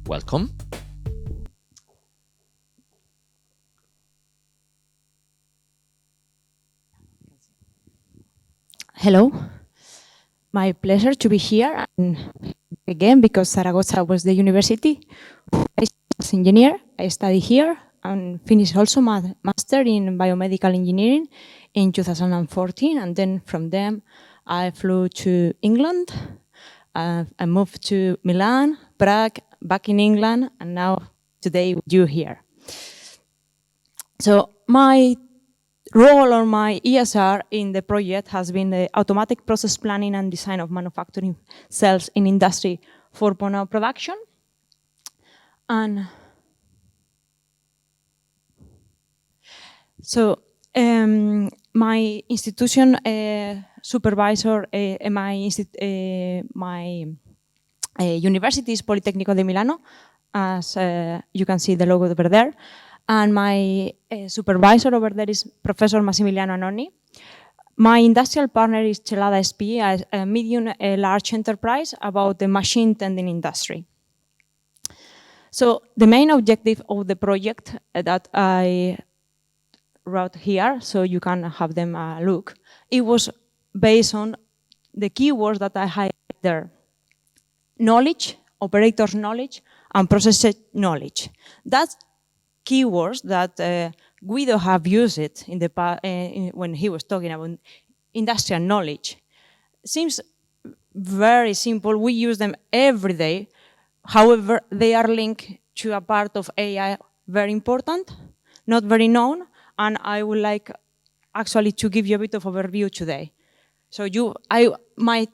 Welcome. Hello. My pleasure to be here and again because Zaragoza was the university. I was engineer. I study here and finished also my master in biomedical engineering in 2014, and then from them I flew to England. I moved to Milan, Prague, back in England, and now today with you here. So my role or my ESR in the project has been the automatic process planning and design of manufacturing cells in Industry 4.0 production. And so my institution supervisor, my university is Politecnico di Milano, as you can see the logo over there. And my supervisor over there is Professor Massimiliano Anoni. My industrial partner is Celada SP, a medium large enterprise about the machine tending industry. So the main objective of the project that I wrote here, so you can have them look, it was based on the keywords that I highlighted there. Knowledge, operator's knowledge, and process knowledge. That's keywords that Guido have used it in the when he was talking about industrial knowledge. Seems very simple. We use them every day. However, they are linked to a part of AI very important, not very known, and I would like actually to give you a bit of overview today. So my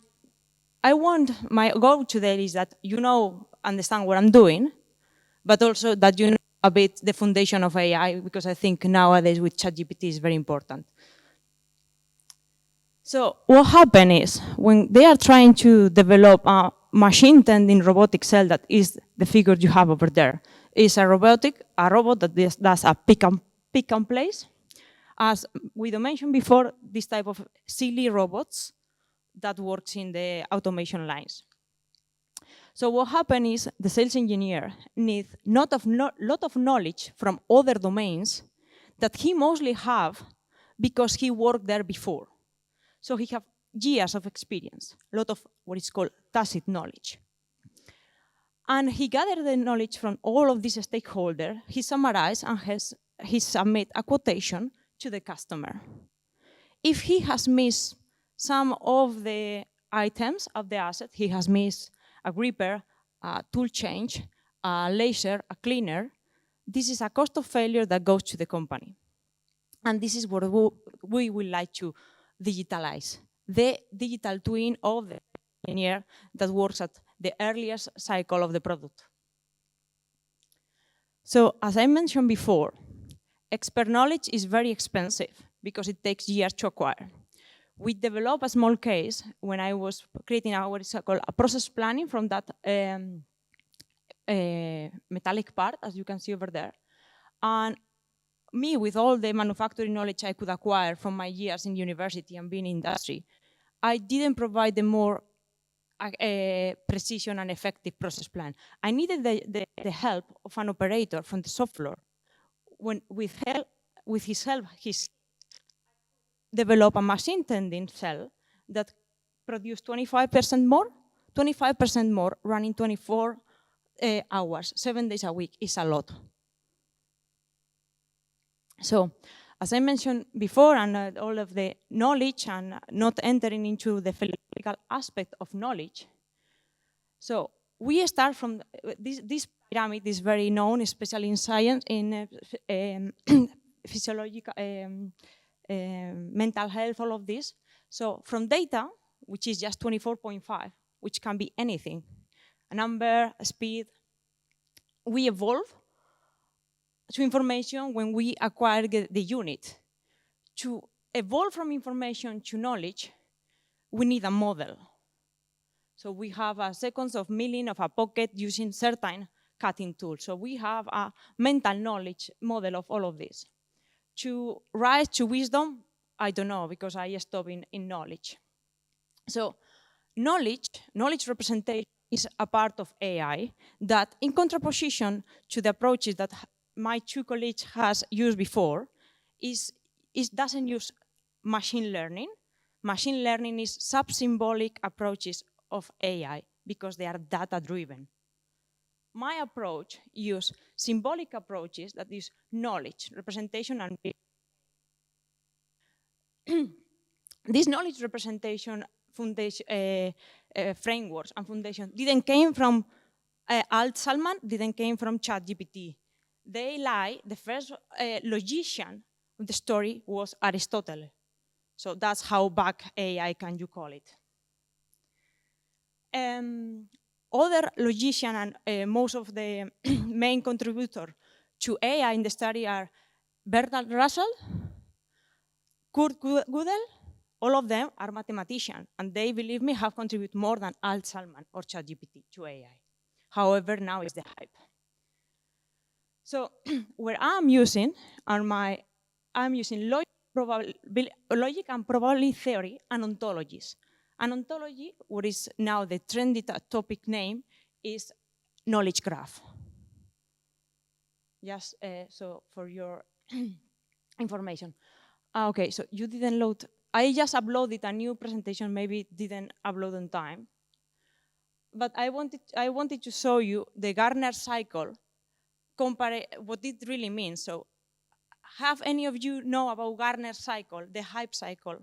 goal today is that you understand what I'm doing, but also that you know a bit the foundation of AI, because I think nowadays with ChatGPT is very important. So what happened is, when they are trying to develop a machine tending robotic cell, that is the figure you have over there, is a robot that does a pick and place. As we mentioned before, this type of silly robots that works in the automation lines. So what happened is the sales engineer needs lot of knowledge from other domains that he mostly have because he worked there before. So he have years of experience, a lot of what is called tacit knowledge. And he gathered the knowledge from all of these stakeholders, he summarized and he submit a quotation to the customer. If he has missed some of the items of the asset, he has missed a gripper, a tool change, a laser, a cleaner, this is a cost of failure that goes to the company. And this is what we would like to digitalize, the digital twin of the engineer that works at the earliest cycle of the product. So as I mentioned before, expert knowledge is very expensive because it takes years to acquire. We developed a small case when I was creating what is called a process planning from that metallic part, as you can see over there. And me, with all the manufacturing knowledge I could acquire from my years in university and being in industry, I didn't provide the more precision and effective process plan. I needed the help of an operator from the software. With his help, he develop a machine tending cell that produced 25% more running 24 hours, 7 days a week is a lot. So, as I mentioned before, and all of the knowledge and not entering into the philosophical aspect of knowledge. So, we start from this pyramid is very known, especially in science, in physiological, mental health, all of this. So from data, which is just 24.5, which can be anything, a number, a speed, we evolve to information when we acquire the unit. To evolve from information to knowledge, we need a model. So we have a seconds of milling of a pocket using certain cutting tools. So we have a mental knowledge model of all of this. To rise to wisdom, I don't know, because I stop in knowledge. So knowledge representation is a part of AI that, in contraposition to the approaches that my two colleagues has used before, doesn't use machine learning. Machine learning is sub-symbolic approaches of AI because they are data-driven. My approach uses symbolic approaches that is knowledge, representation, and this knowledge representation foundation, frameworks and foundation didn't came from Alt-Salman, didn't came from ChatGPT. They lie, the first logician of the story was Aristotle. So that's how back AI can you call it. Other logician and most of the main contributor to AI in the study are Bertrand Russell, Kurt Gödel. All of them are mathematicians, and they, believe me, have contributed more than Alt-Salman or ChatGPT to AI. However, now is the hype. So where I'm using logic and probability theory and ontologies. An ontology, what is now the trendy topic name, is knowledge graph. Just so for your information. Okay, so you didn't load. I just uploaded a new presentation, maybe it didn't upload on time. But I wanted to show you the Gartner cycle, compare what it really means. So have any of you know about Gartner cycle, the hype cycle?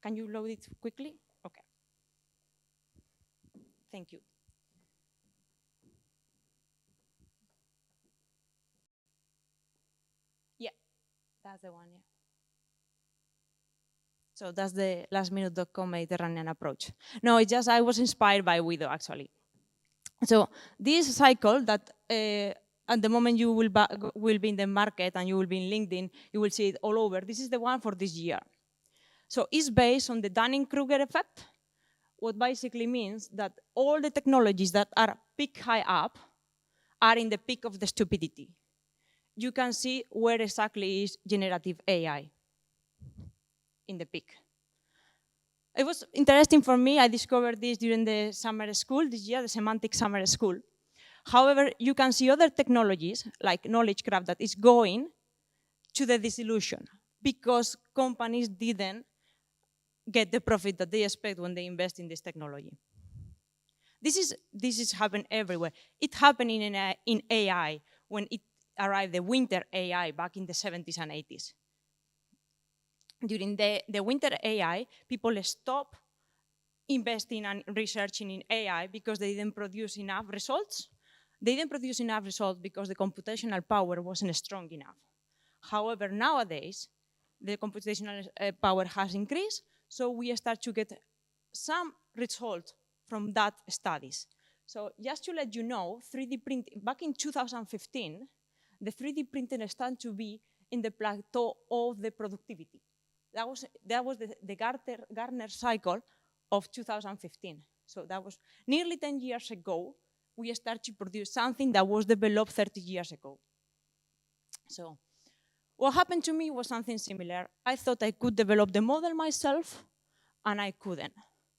Can you load it quickly? Okay. Thank you. Yeah, that's the one, yeah. So that's the lastminute.com Mediterranean approach. No, it's just I was inspired by Guido, actually. So this cycle that at the moment you will be in the market and you will be in LinkedIn, you will see it all over. This is the one for this year. So it's based on the Dunning-Kruger effect, what basically means that all the technologies that are peak high up are in the peak of the stupidity. You can see where exactly is generative AI in the peak. It was interesting for me. I discovered this during the summer school this year, the semantic summer school. However, you can see other technologies like knowledge graph that is going to the disillusion because companies didn't get the profit that they expect when they invest in this technology. This is happening everywhere. It happened in AI when it arrived, the winter AI back in the 70s and 80s. During the winter AI, people stopped investing and researching in AI because they didn't produce enough results. They didn't produce enough results because the computational power wasn't strong enough. However, nowadays, the computational power has increased, so we start to get some results from that studies. So just to let you know, 3D printing, back in 2015, the 3D printing started to be in the plateau of the productivity. That was the Gartner cycle of 2015. So that was nearly 10 years ago, we started to produce something that was developed 30 years ago. So what happened to me was something similar. I thought I could develop the model myself, and I couldn't.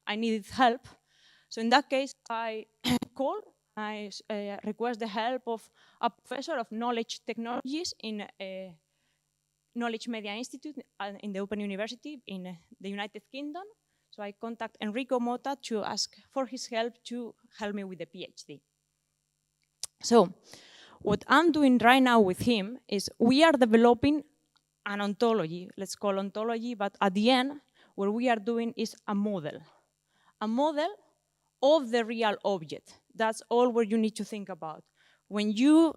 I needed help. So in that case, I called, I request the help of a professor of knowledge technologies in Knowledge Media Institute in the Open University in the United Kingdom. So I contact Enrico Mota to ask for his help to help me with the PhD. So what I'm doing right now with him is we are developing an ontology, let's call ontology, but at the end, what we are doing is a model of the real object. That's all what you need to think about. When you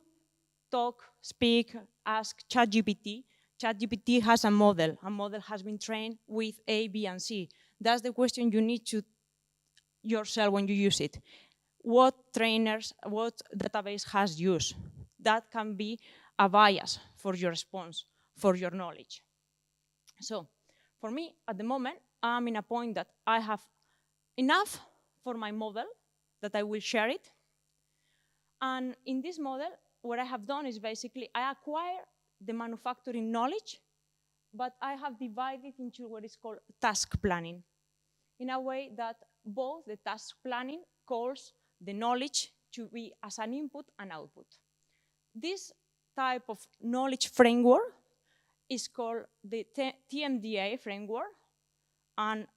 talk, speak, ask ChatGPT, ChatGPT has a model. A model has been trained with A, B, and C. That's the question you need to yourself when you use it. What trainers, what database has used? That can be a bias for your response, for your knowledge. So for me, at the moment, I'm in a point that I have enough for my model that I will share it. And in this model, what I have done is basically I acquire the manufacturing knowledge, but I have divided into what is called task planning in a way that both the task planning calls the knowledge to be as an input and output. This type of knowledge framework is called the TMDA framework, and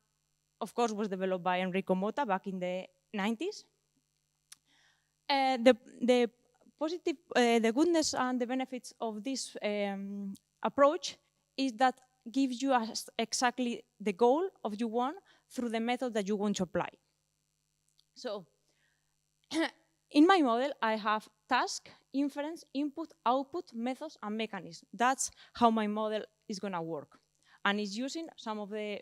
of course was developed by Enrico Motta back in the 90s. The goodness and the benefits of this approach is that gives you exactly the goal of you want through the method that you want to apply. So in my model, I have task, inference, input, output, methods, and mechanisms. That's how my model is going to work. And it's using some of the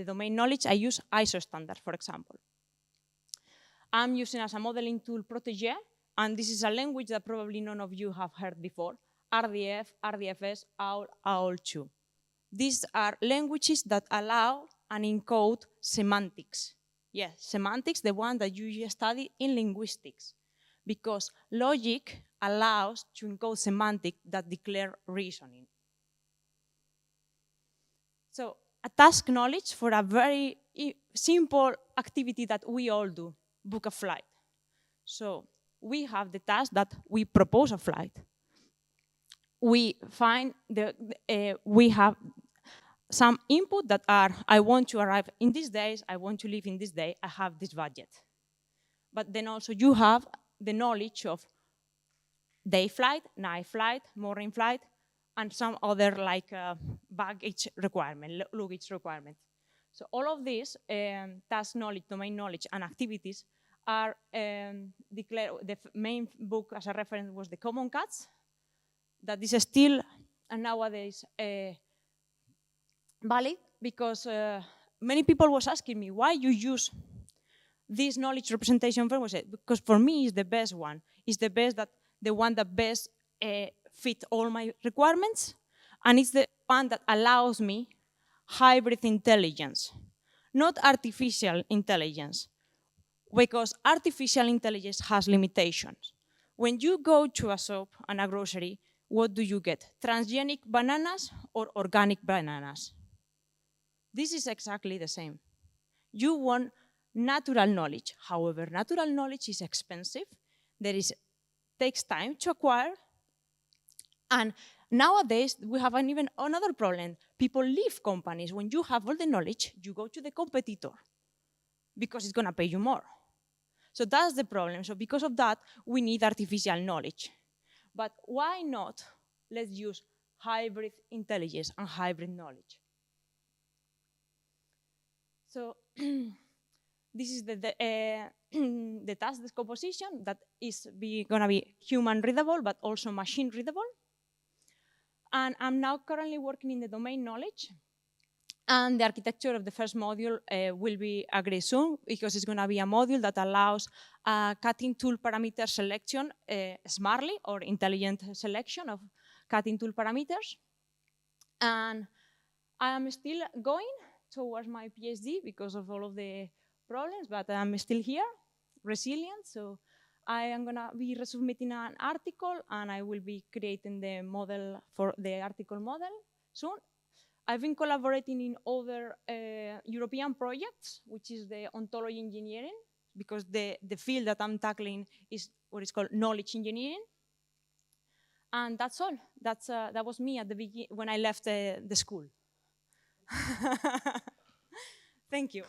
domain knowledge. I use ISO standard, for example. I'm using as a modeling tool Protégé, and this is a language that probably none of you have heard before. RDF, RDFS, OWL, OWL2. These are languages that allow and encode semantics. Yes, semantics, the one that you study in linguistics, because logic allows to encode semantics that declare reasoning. So a task knowledge for a very simple activity that we all do, book a flight. So we have the task that we propose a flight. We find we have some input that are, I want to arrive in these days, I want to leave in this day, I have this budget. But then also you have the knowledge of day flight, night flight, morning flight, and some other like baggage requirement, luggage requirement. So all of these task knowledge, domain knowledge, and activities are declared. The main book as a reference was the Common Cuts, that is still and nowadays valid, because many people was asking me why you use this knowledge representation framework. Because for me it's the best one. It's the best the one that best fit all my requirements, and it's the one that allows me hybrid intelligence, not artificial intelligence, because artificial intelligence has limitations. When you go to a shop and a grocery, what do you get? Transgenic bananas or organic bananas? This is exactly the same. You want natural knowledge. However, natural knowledge is expensive. Takes time to acquire. And nowadays, we have even another problem. People leave companies. When you have all the knowledge, you go to the competitor because it's going to pay you more. So that's the problem. So because of that, we need artificial knowledge. But why not? Let's use hybrid intelligence and hybrid knowledge. So this is the task decomposition that is going to be human readable, but also machine readable. And I'm now currently working in the domain knowledge. And the architecture of the first module will be agreed soon, because it's going to be a module that allows cutting tool parameter selection smartly, or intelligent selection of cutting tool parameters. And I am still going towards my PhD because of all of the problems, but I'm still here, resilient. So I am going to be resubmitting an article, and I will be creating the model for the article model soon. I've been collaborating in other European projects, which is the ontology engineering, because the field that I'm tackling is what is called knowledge engineering. And that's all. That was me at the beginning when I left the school. Thank you.